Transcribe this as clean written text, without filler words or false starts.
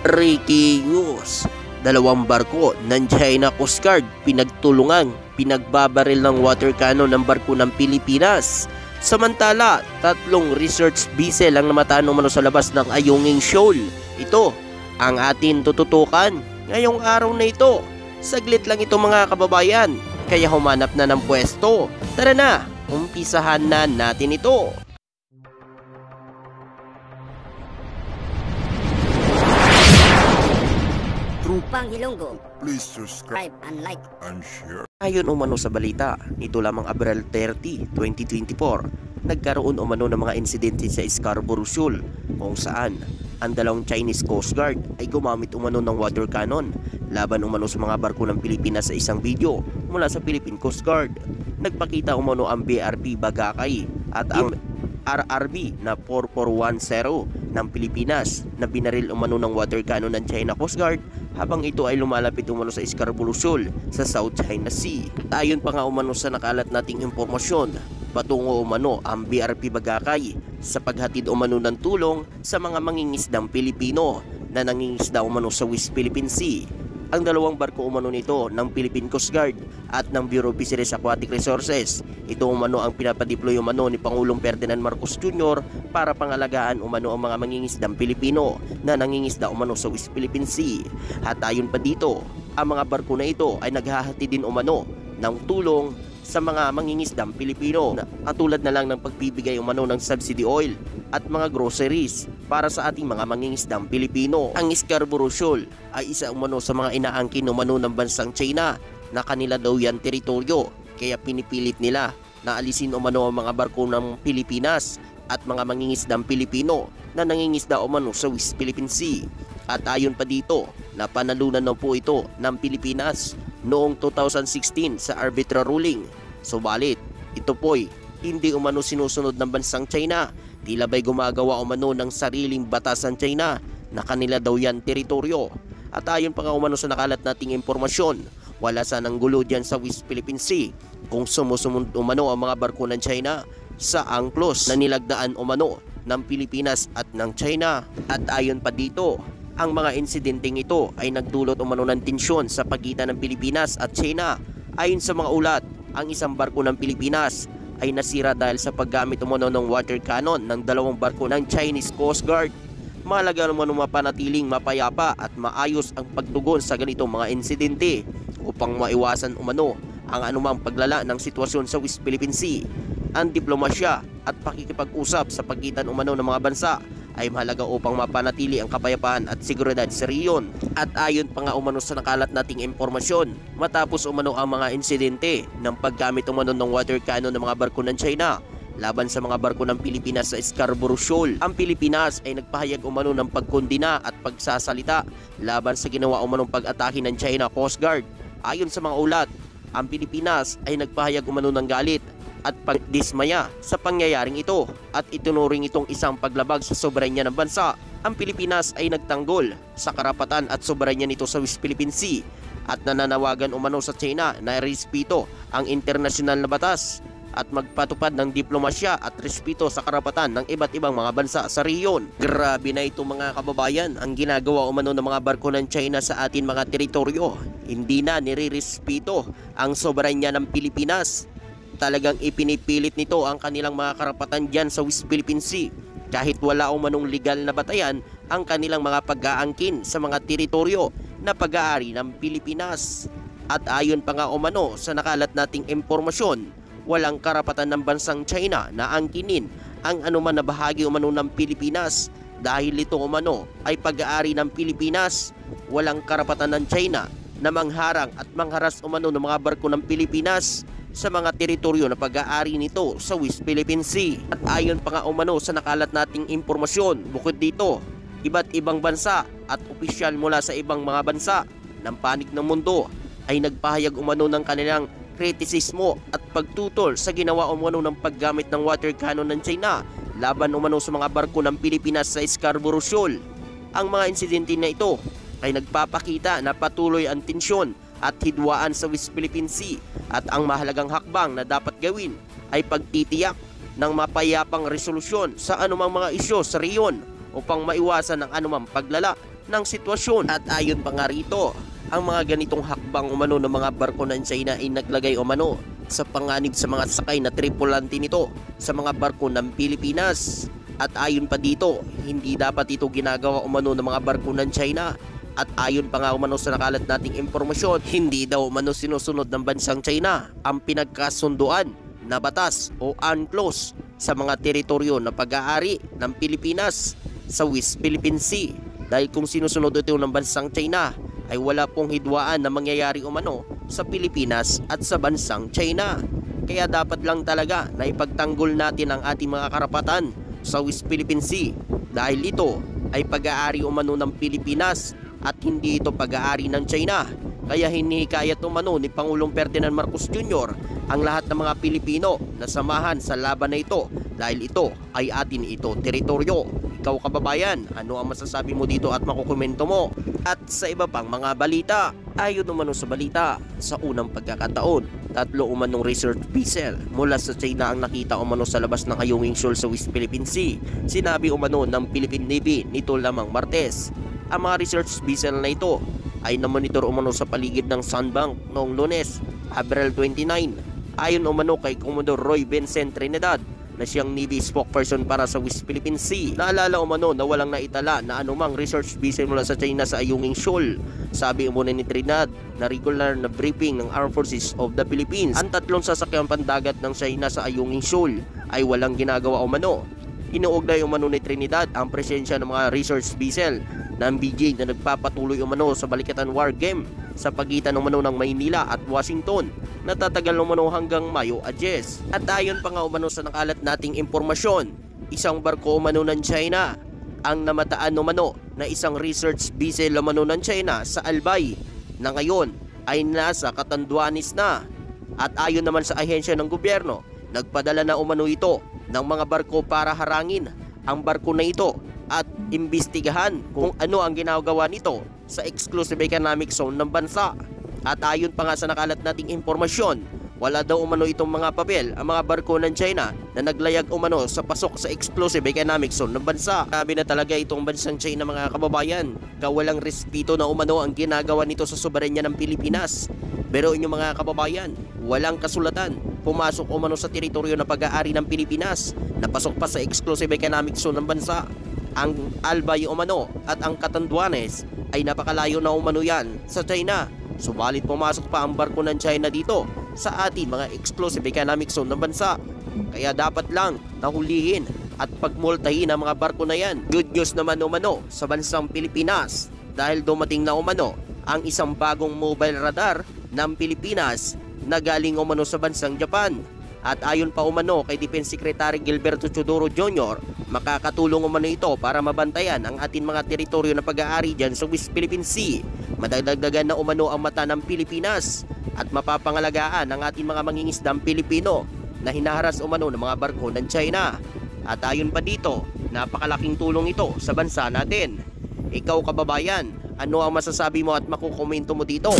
Breaking news. Dalawang barko ng China Coast Guard pinagbabaril ng water cannon ng barko ng Pilipinas. Samantala, 3 research vessel ang namataan umano sa labas ng Ayungin Shoal. Ito ang atin tututukan ngayong araw na ito. Saglit lang ito mga kababayan, kaya humanap na ng pwesto. Tara na, umpisahan na natin ito. Pang Hilonggo, Please subscribe subscribe and like. and share. Ayon umano sa balita, nito lamang Abril 30, 2024, nagkaroon umano ng mga insidente sa Scarborough Shoal kung saan ang dalawang Chinese Coast Guard ay gumamit umano ng water cannon laban umano sa mga barko ng Pilipinas. Sa isang video mula sa Philippine Coast Guard, nagpakita umano ang BRP Bagakay at ang RRB na 4410 ng Pilipinas na binaril umano ng water cannon ng China Coast Guard habang ito ay lumalapit umano sa Scarborough Shoal sa South China Sea. Ayon pa nga umano sa nakalat nating impormasyon, patungo umano ang BRP Bagakay sa paghatid umano ng tulong sa mga mangingisdang Pilipino na nangingisda umano sa West Philippine Sea. Ang dalawang barko umano nito ng Philippine Coast Guard at ng Bureau of Fisheries Aquatic Resources. Ito umano ang pinapadeploy umano ni Pangulong Ferdinand Marcos Jr. para pangalagaan umano ang mga mangingisdang Pilipino na nangingisda umano sa West Philippine Sea. At ayon pa dito, ang mga barko na ito ay naghahati din umano ng tulong sa mga mangingisdang Pilipino, katulad na lang ng pagbibigay umano ng subsidy oil at mga groceries para sa ating mga mangingisdang Pilipino. Ang Scarborough Shoal ay isa umano sa mga inaangkin umano ng bansang China na kanila daw yan teritoryo, kaya pinipilit nila na alisin umano ang mga barko ng Pilipinas at mga mangingisdang Pilipino na nangingisda umano sa West Philippine Sea. At ayon pa dito, napanalunan na po ito ng Pilipinas noong 2016 sa arbitral ruling. Subalit, ito po'y hindi umano sinusunod ng bansang China. Tila ba'y gumagawa umano ng sariling batas ang China na kanila daw yan teritoryo. At ayon pa nga umano sa nakalat nating impormasyon, wala sanang gulo dyan sa West Philippine Sea kung sumusunod umano ang mga barko ng China sa angklos na nilagdaan umano ng Pilipinas at ng China. At ayon pa dito, ang mga insidenteng ito ay nagdulot umano ng tensyon sa pagitan ng Pilipinas at China. Ayon sa mga ulat, ang isang barko ng Pilipinas ay nasira dahil sa paggamit umano ng water cannon ng dalawang barko ng Chinese Coast Guard. Mahalaga umano mapanatiling mapayapa at maayos ang pagtugon sa ganitong mga insidente upang maiwasan umano ang anumang paglala ng sitwasyon sa West Philippine Sea. Ang diplomasya at pakikipag-usap sa pagitan umano ng mga bansa ay mahalaga upang mapanatili ang kapayapaan at seguridad sa riyon. At ayon pa nga umano sa nakalat nating impormasyon, matapos umano ang mga insidente ng paggamit umano ng water cannon ng mga barko ng China laban sa mga barko ng Pilipinas sa Scarborough Shoal, ang Pilipinas ay nagpahayag umano ng pagkondina at pagsasalita laban sa ginawa umanong pag-atake ng China Coast Guard. Ayon sa mga ulat, ang Pilipinas ay nagpahayag umano ng galit at pagdismaya sa pangyayaring ito at itunuring itong isang paglabag sa soberanya ng bansa. Ang Pilipinas ay nagtanggol sa karapatan at soberanya nito sa West Philippine Sea at nananawagan umano sa China na respeto ang internasyonal na batas at magpatupad ng diplomasya at respeto sa karapatan ng iba't ibang mga bansa sa riyon. Grabe na ito mga kababayan, ang ginagawa umano ng mga barko ng China sa atin mga teritoryo. Hindi na nirerespeto ang soberanya ng Pilipinas. Talagang ipinipilit nito ang kanilang mga karapatan dyan sa West Philippine Sea kahit wala umanong legal na batayan ang kanilang mga pag-aangkin sa mga teritoryo na pag-aari ng Pilipinas. At ayon pa nga umano sa nakalat nating impormasyon, walang karapatan ng bansang China na angkinin ang anuman na bahagi umano ng Pilipinas dahil ito umano ay pag-aari ng Pilipinas. Walang karapatan ng China na mangharang at mangharas umano ng mga barko ng Pilipinas sa mga teritoryo na pag-aari nito sa West Philippine Sea. At ayon pa nga umano sa nakalat nating impormasyon, bukod dito, iba't ibang bansa at opisyal mula sa ibang mga bansa ng panig ng mundo ay nagpahayag umano ng kanilang kritisismo at pagtutol sa ginawa umano ng paggamit ng water cannon ng China laban umano sa mga barko ng Pilipinas sa Scarborough Shoal. Ang mga insidente na ito ay nagpapakita na patuloy ang tensyon at hidwaan sa West Philippine Sea at ang mahalagang hakbang na dapat gawin ay pagtitiyak ng mapayapang resolusyon sa anumang mga isyu sa riyon upang maiwasan ang anumang paglala ng sitwasyon. At ayon pa nga rito, ang mga ganitong hakbang umano ng mga barko ng China ay naglagay umano sa panganib sa mga sakay na tripulante nito sa mga barko ng Pilipinas. At ayon pa dito, hindi dapat ito ginagawa umano ng mga barko ng China. At ayon pa nga umano sa nakalat nating impormasyon, hindi daw umano sinusunod ng bansang China ang pinagkasunduan na batas o UNCLOS sa mga teritoryo na pag-aari ng Pilipinas sa West Philippine Sea. Dahil kung sinusunod ito ng bansang China, ay wala pong hidwaan na mangyayari umano sa Pilipinas at sa bansang China. Kaya dapat lang talaga na ipagtanggol natin ang ating mga karapatan sa West Philippine Sea dahil ito ay pag-aari umano ng Pilipinas at hindi ito pag-aari ng China. Kaya hinihikayat umano ni Pangulong Ferdinand Marcos Jr. ang lahat ng mga Pilipino na samahan sa laban na ito dahil ito ay atin ito teritoryo. Ikaw kababayan, ano ang masasabi mo dito at makukomento mo? At sa iba pang mga balita, ayon umano sa balita, sa unang pagkakataon, 3 umanong research vessel mula sa China ang nakita umano sa labas ng Ayungin Shoal sa West Philippine Sea. Sinabi umano ng Philippine Navy nito lamang Martes. Ang mga research vessel na ito ay namonitor umano sa paligid ng Sandbank noong Lunes, April 29. Ayon umano kay Commodore Roy Vincent Trinidad na siyang Navy spokesperson para sa West Philippine Sea. Naalala umano na walang naitala na anumang research vessel mula sa China sa Ayungin Shoal. Sabi umano ni Trinidad na regular na briefing ng Armed Forces of the Philippines, ang 3 sasakyang pandagat ng China sa Ayungin Shoal ay walang ginagawa umano. Inuugnay umano ni Trinidad ang presensya ng mga research vessel ng BJ na nagpapatuloy umano sa balikatan war game sa pagitan umano ng Maynila at Washington na tatagal umano hanggang Mayo 10. At ayon pa nga umano sa nakalat nating impormasyon, isang barko umano ng China ang namataan umano na isang research vessel umano ng China sa Albay na ngayon ay nasa Catanduanes na. At ayon naman sa ahensya ng gobyerno, nagpadala na umano ito ng mga barko para harangin ang barko na ito at imbestigahan kung ano ang ginagawa nito sa exclusive economic zone ng bansa. At ayon pa nga sa nakalat nating impormasyon, wala daw umano itong mga papel ang mga barko ng China na naglayag umano sa pasok sa exclusive economic zone ng bansa. Sabi na talaga itong bansang China mga kababayan, kawalang respeto na umano ang ginagawa nito sa soberenya ng Pilipinas. Pero inyong mga kababayan, walang kasulatan, pumasok umano sa teritoryo na pag-aari ng Pilipinas, napasok pa sa exclusive economic zone ng bansa. Ang Albay umano at ang Catanduanes ay napakalayo na umano yan sa China. Subalit pumasok pa ang barko ng China dito sa ating mga exclusive economic zone ng bansa. Kaya dapat lang nahulihin at pagmultahin ang mga barko na yan. Good news naman umano sa bansang Pilipinas dahil dumating na umano ang isang bagong mobile radar ng Pilipinas na galing umano sa bansang Japan. At ayon pa umano kay Defense Secretary Gilberto Chodoro Jr., makakatulong umano ito para mabantayan ang ating mga teritoryo na pag-aari dyan sa West Philippine Sea. Madagdagan na umano ang mata ng Pilipinas at mapapangalagaan ang ating mga mangingisdang Pilipino na hinaharas umano ng mga barko ng China. At ayon pa dito, napakalaking tulong ito sa bansa natin. Ikaw kababayan, ano ang masasabi mo at makukomento mo dito?